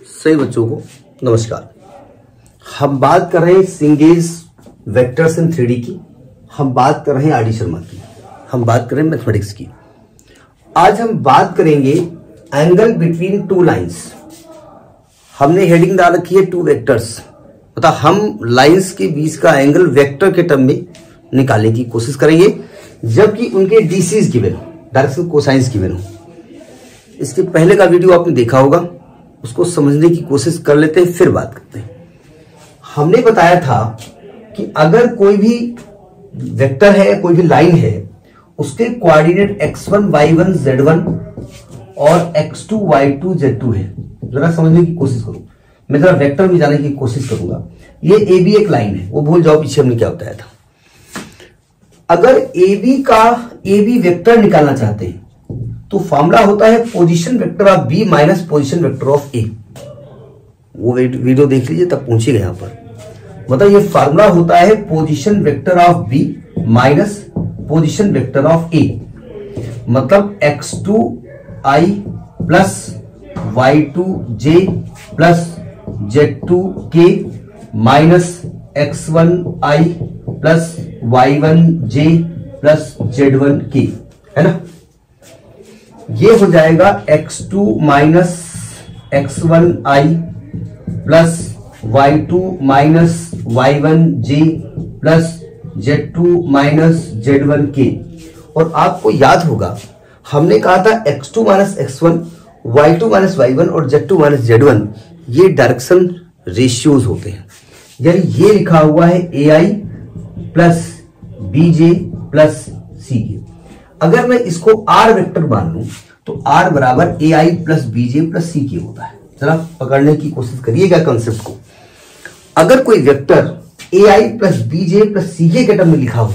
सभी बच्चों को नमस्कार। हम बात कर रहे हैं सिंगेज वेक्टर्स इन 3D की, हम बात कर रहे हैं आर डी शर्मा की, हम बात कर रहे हैं मैथमेटिक्स की। आज हम बात करेंगे एंगल बिटवीन टू लाइंस। हमने हेडिंग डाल रखी है टू वेक्टर्स, मतलब हम लाइंस के बीच का एंगल वेक्टर के टर्म में निकालने की कोशिश करेंगे जबकि उनके डीसीज गिवन हो, डायरेक्शन कोसाइंस गिवन हो। इसके पहले का वीडियो आपने देखा होगा, उसको समझने की कोशिश कर लेते हैं फिर बात करते हैं। हमने बताया था कि अगर कोई भी वेक्टर है, कोई भी लाइन है, उसके कोऑर्डिनेट x1 y1 z1 और x2 y2 z2 है। जरा समझने की कोशिश करो, मैं जरा वेक्टर में जाने की कोशिश करूंगा। ये ए बी एक लाइन है, वो भूल जाओ पीछे हमने क्या बताया था। अगर ए बी वेक्टर निकालना चाहते हैं तो फॉर्मूला होता है position vector of B minus position vector of A. वो वीडियो देख लीजिए तब पहुंचेगा यहां पर। मतलब ये फॉर्मूला होता है position vector of B minus position vector of A. मतलब x2i plus y2j plus z2k minus x1i plus y1j plus z1k, है ना। ये हो जाएगा x2 minus x1i plus y2 minus y1j plus z2 minus z1k। और आपको याद होगा हमने कहा था x2 minus x1, y2 minus y1 और z2 माइनस z1 ये डायरेक्शन रेशियोज होते हैं। यानी ये लिखा हुआ है ai plus bj plus ck। अगर मैं इसको r वेक्टर मान लूं तो r बराबर ai plus bj plus ck होता है। जरा पकड़ने की कोशिश करिएगा कंसेप्ट को। अगर कोई vector ai plus bj plus ck के टर्म में लिखा हो,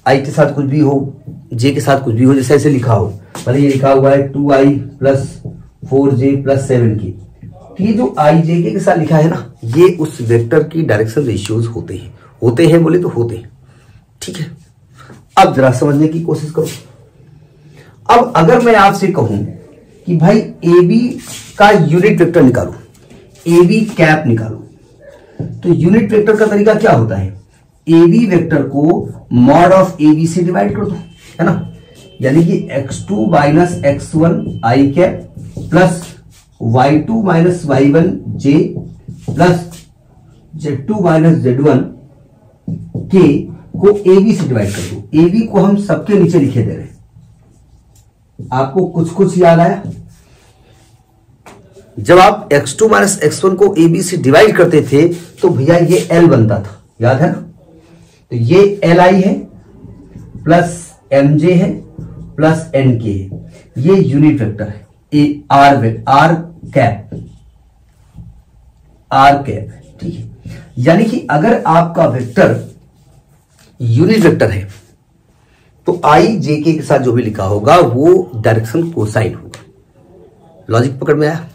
i के साथ कुछ भी हो, j के साथ कुछ भी हो, जैसे ऐसे लिखा हो, मतलब ये लिखा हुआ है 2i plus 4j plus 7k, तो ये जो i j के साथ लिखा है ना, ये उस वेक्टर की डायरेक्शन रेशियोज होते हैं। होते हैं बोले तो होते हैं, ठीक है। अब जरा समझने की कोशिश करो। अब अगर मैं आपसे कहूं कि भाई ए बी का यूनिट वेक्टर निकालो, ए बी कैप निकालो, तो यूनिट वेक्टर का तरीका क्या होता है? ए बी वेक्टर को मॉड ऑफ ए बी से डिवाइड कर दो, है ना। यानी कि x2 minus x1 I cap plus y2 minus y1 j plus z2 minus z1 k को ए बी से डिवाइड कर दो। ए बी को हम सबके नीचे लिखे दे रहे हैं। आपको कुछ कुछ याद आया? जब आप x2 माइनस x1 को ए बी से डिवाइड करते थे तो भैया ये l बनता था, याद है ना। तो ये li है प्लस mj है प्लस nk है, ये यूनिट वेक्टर है। ए आर कैप है, ठीक है। यानी कि अगर आपका वेक्टर यूनिट वेक्टर है तो i j k के साथ जो भी लिखा होगा वो डायरेक्शन कोसाइन होगा। लॉजिक पकड़ में आया?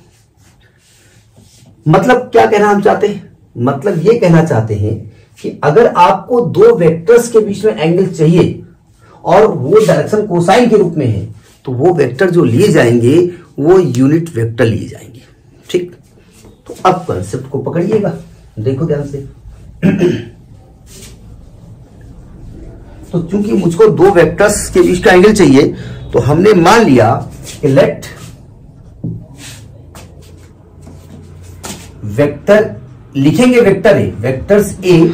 मतलब क्या कहना हम चाहते हैं? मतलब ये कहना चाहते हैं कि अगर आपको दो वेक्टर्स के बीच में एंगल चाहिए और वो डायरेक्शन कोसाइन के रूप में है तो वो वेक्टर जो लिए जाएंगे वो यूनिट वेक्टर लिए जाएंगे, ठीक। तो अब कंसेप्ट को पकड़िएगा, देखो ध्यान से। तो चूंकि मुझको दो वेक्टर्स के बीच का एंगल चाहिए तो हमने मान लिया कि लेट वेक्टर लिखेंगे, vector A, vectors A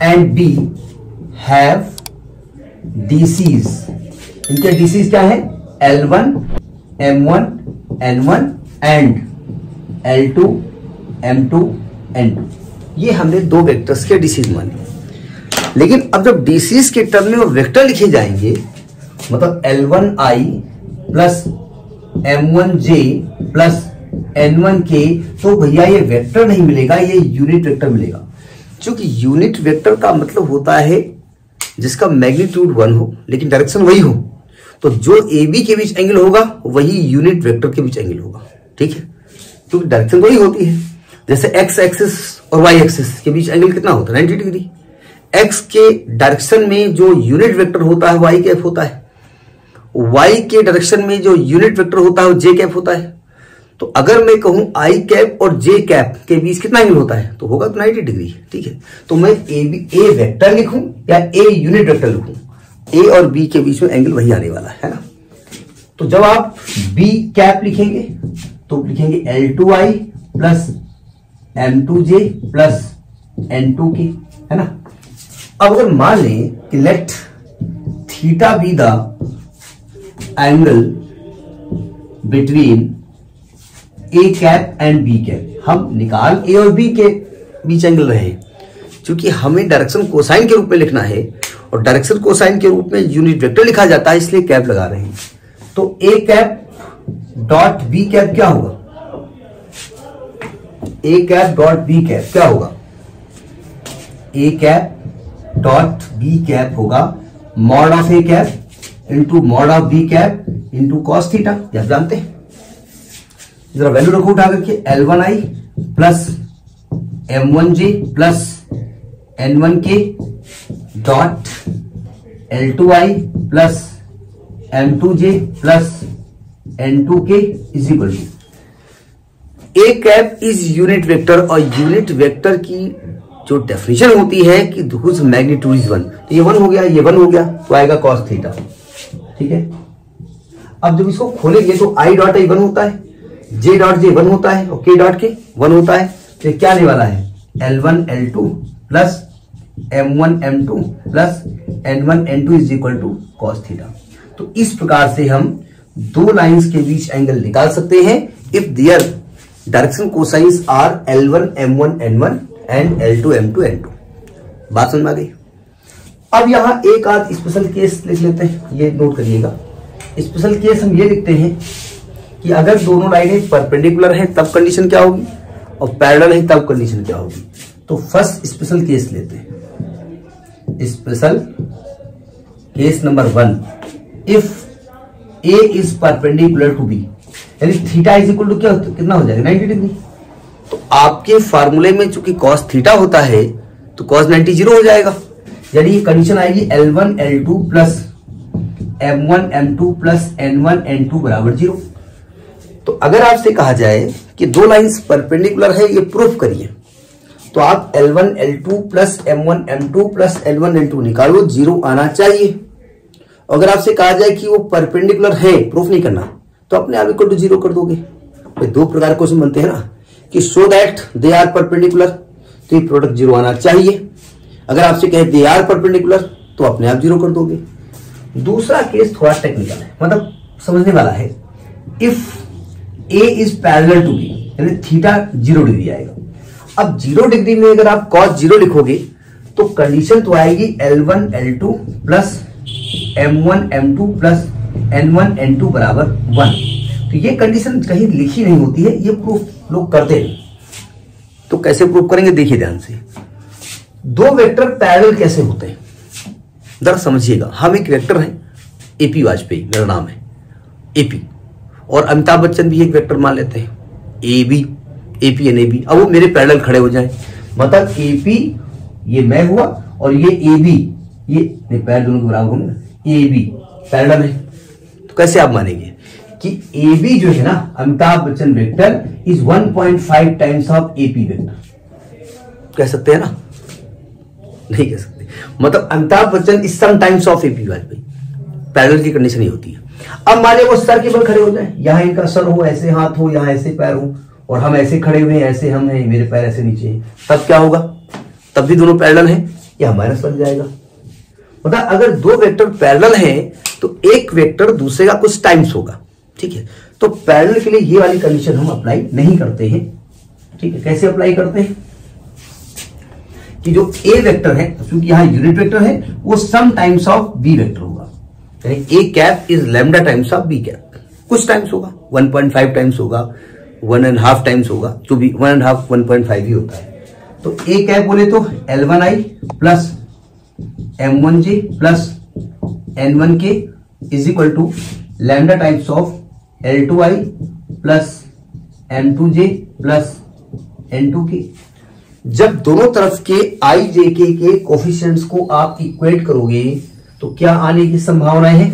and B have DCs. इनके डीसीज क्या है? L1, M1, N1 and L2, M2, N2। ये हमने दो वेक्टर्स के डीसीज माने। लेकिन अब जब डीसीज के टर्म में वो वेक्टर लिखे जाएंगे, मतलब L1i plus M1j plus N1k, तो भैया ये वेक्टर नहीं मिलेगा, ये यूनिट वेक्टर मिलेगा। क्योंकि यूनिट वेक्टर का मतलब होता है जिसका मैग्नीट्यूड 1 हो लेकिन डायरेक्शन वही हो। तो जो ए बी के बीच एंगल होगा वही यूनिट वेक्टर के बीच एंगल होगा, ठीक है। क्योंकि डायरेक्शन वही होती है। जैसे एक्स एक्सिस और वाई एक्सिस के बीच एंगल कितना होता है? 90 डिग्री। एक्स के डायरेक्शन में जो यूनिट वेक्टर होता है वाई कैप होता है, वाई के डायरेक्शन में जो यूनिट वेक्टर होता है वो जे कैप होता है। तो अगर मैं कहूं आई कैप और जे कैप के बीच कितना एंगल होता है तो होगा 90 डिग्री। ठीक है, तो मैं ए वेक्टर लिखूं या ए यूनिट वेक्टर लिखूं, ए और बी के बीच में एंगल वही आने वाला है ना। तो जब आप बी कैप लिखेंगे तो लिखेंगे L2I plus M2J plus N2K, है ना। अब अगर मान लें कि let theta be the angle between A cap and B cap, हम निकाल ए और बी के बीच एंगल रहे, क्योंकि हमें डायरेक्शन कोसाइन के रूप में लिखना है और डायरेक्शन कोसाइन के रूप में यूनिट वेक्टर लिखा जाता है, इसलिए कैप लगा रहे हैं। तो A cap dot B cap क्या होगा, A cap dot B cap क्या होगा, A cap dot B cap होगा mod of A cap into mod of B cap into cos theta. आप जानते हैं, जरा वैल्यू रखो उठा करके, L1I plus M1J plus N1K dot L2I plus M2J plus N2K is equal to A cap is unit vector, और unit vector की जो डेफिनेशन होती है कि हुज मैग्नीट्यूड इज 1, तो ये 1 हो गया, ये 1 हो गया, तो आएगा कॉस थीटा। ठीक है, अब जब इसको खोलेंगे तो आई डॉट आई 1 होता है, जे डॉट जे 1 होता है और के डॉट के 1 होता है, तो क्या आने वाला है L1 L2 plus M1 M2 plus N1 N2 is equal to cos theta. तो इस प्रकार से हम दो लाइंस के बीच एंगल निकाल सकते हैं if their direction cosines are L1 M1 N1 and L2 M2 N2। बात समझ में आ गई। अब यहां एक आध स्पेशल केस लिख लेते हैं, ये नोट करिएगा। स्पेशल केस हम ये लिखते हैं कि अगर दोनों लाइनें परपेंडिकुलर हैं तब कंडीशन क्या होगी, और पैरेलल है तब कंडीशन क्या होगी। तो फर्स्ट स्पेशल केस लेते हैं, special case number 1, if A is perpendicular to B, यानी थीटा इज इक्वल टू क्या कितना हो जाएगा 90 डिग्री। तो आपके फार्मूले में चूंकि कॉस थीटा होता है तो कॉस 90 0 हो जाएगा, यानी ये कंडीशन आएगी L1 L2 plus M1 M2 plus N1 N2 बराबर 0। तो अगर आपसे कहा जाए कि दो लाइंस परपेंडिकुलर है ये प्रूफ करिए, तो आप L1 L2 plus M1 M2 plus N1 N2 निकालो, 0 आना चाहिए। अगर आपसे कहा जाए कि वो परपेंडिकुलर है, प्रूफ नहीं करना, तो अपने आप इक्वल टू 0 कर दोगे। तो दो प्रकार के क्वेश्चन बनते हैं ना, कि show that they are perpendicular, तो ये प्रोडक्ट 0 आना चाहिए। अगर आपसे कहे दे आर परपेंडिकुलर तो अपने आप 0 कर दोगे। दूसरा केस थोड़ा टेक्निकल है, मतलब समझने वाला है। If A is parallel to B, यानी थीटा 0 डिग्री आएगा। अब 0 डिग्री में अगर आप cos 0 लिखोगे तो कंडीशन तो आएगी L1 L2 plus M1 M2 plus N1 N2 बराबर 1। तो ये कंडीशन कहीं लिखी नहीं होती है, ये प्रूफ लोग करते हैं। तो कैसे प्रूफ करेंगे, देखिए ध्यान से। दो वेक्टर पैरेलल कैसे होते हैं जरा समझिएगा। हम एक वेक्टर है, एपी वाजपेयी मेरा नाम है, एपी, और अमिताभ बच्चन भी एक वेक्टर मान लेते हैं, A B, AP and A B. अब वो मेरे पैरेलल खड़े हो जाए, मतलब एपी ये मैं हुआ और ये ए बी, ये पैर दोनों के बराबर होंगे ना, ए बी पैरेलल है। तो कैसे आप मानेंगे कि ए बी जो है ना Amitabh Bachchan vector is 1.5 times of AP vector. कह सकते हैं ना, नहीं कह सकते। मतलब Amitabh Bachchan is some times of AP Vajpayee, parallel की कंडीशन ही होती है। अब मान लो वो सर के बल खड़े हो जाए, यहां इनका सर हो, ऐसे हाथ हो, यहां ऐसे पैर हो, और हम ऐसे खड़े हुए हैं, ऐसे हम हैं, मेरे पैर ऐसे नीचे हैं, तब क्या होगा, तब भी दोनों पैरेलल हैं, या माइनस बन जाएगा। मतलब अगर दो वेक्टर पैरेलल हैं तो एक वेक्टर दूसरे का कुछ टाइम्स होगा। ठीक है, तो पैरेलल के लिए ये वाली कंडीशन हम अप्लाई नहीं करते हैं। ठीक है, कैसे अप्लाई करते हैं कि जो ए वेक्टर है, क्योंकि यहां यूनिट वेक्टर है, वो some times of B vector होगा, यानी A cap is lambda times of B cap. कुछ टाइम्स होगा, 1.5 टाइम्स होगा, 1.5 टाइम्स होगा, जो भी 1.5 1.5 ही होता है। तो ए कैप बोले तो L1I plus M1J plus N1K is equal to lambda times of L2I plus M2J plus N2K। जब दोनों तरफ के आई जे के कोफिशिएंट्स को आप इक्वेट करोगे तो क्या आने की संभावना है,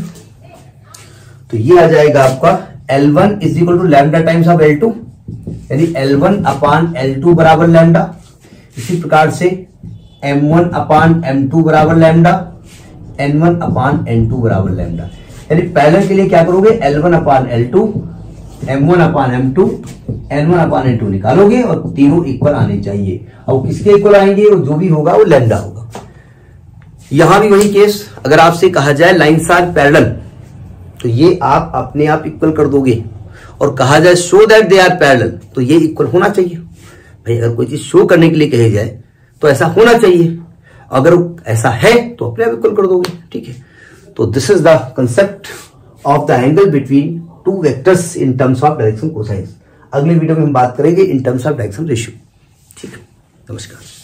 तो ये आ जाएगा आपका L1 is equal to lambda times of L2, यानी L1 अपान L2 बराबर लैम्डा। इसी प्रकार से M1 अपान M2 बराबर लैम्डा, N1 अपान N2 बराबर लैम्डा। यानी पहले के लिए क्या करोगे, L1 अपान L2, M1 अपान M2, N1 अपान N2 निकालोगे और तीनों इक्वल आने चाहिए। और किसके इक्वल आएंगे, वो जो भी होगा वो लैम्डा होगा। यहां भी वही केस, अगर आपसे कहा जाए लाइन्स आर पैरेलल, तो ये आप अपने आप इक्वल कर दोगे, और कहा जाए show that they are parallel, तो ये इक्वल होना चाहिए। भाई अगर कोई चीज शो करने के लिए कही जाए तो ऐसा होना चाहिए, अगर ऐसा है तो अपने आप इक्वल कर दोगे, ठीक है। तो this is the concept of the angle between two vectors in terms of direction cosines. अगले वीडियो में हम बात करेंगे in terms of direction ratio. ठीक है, नमस्कार।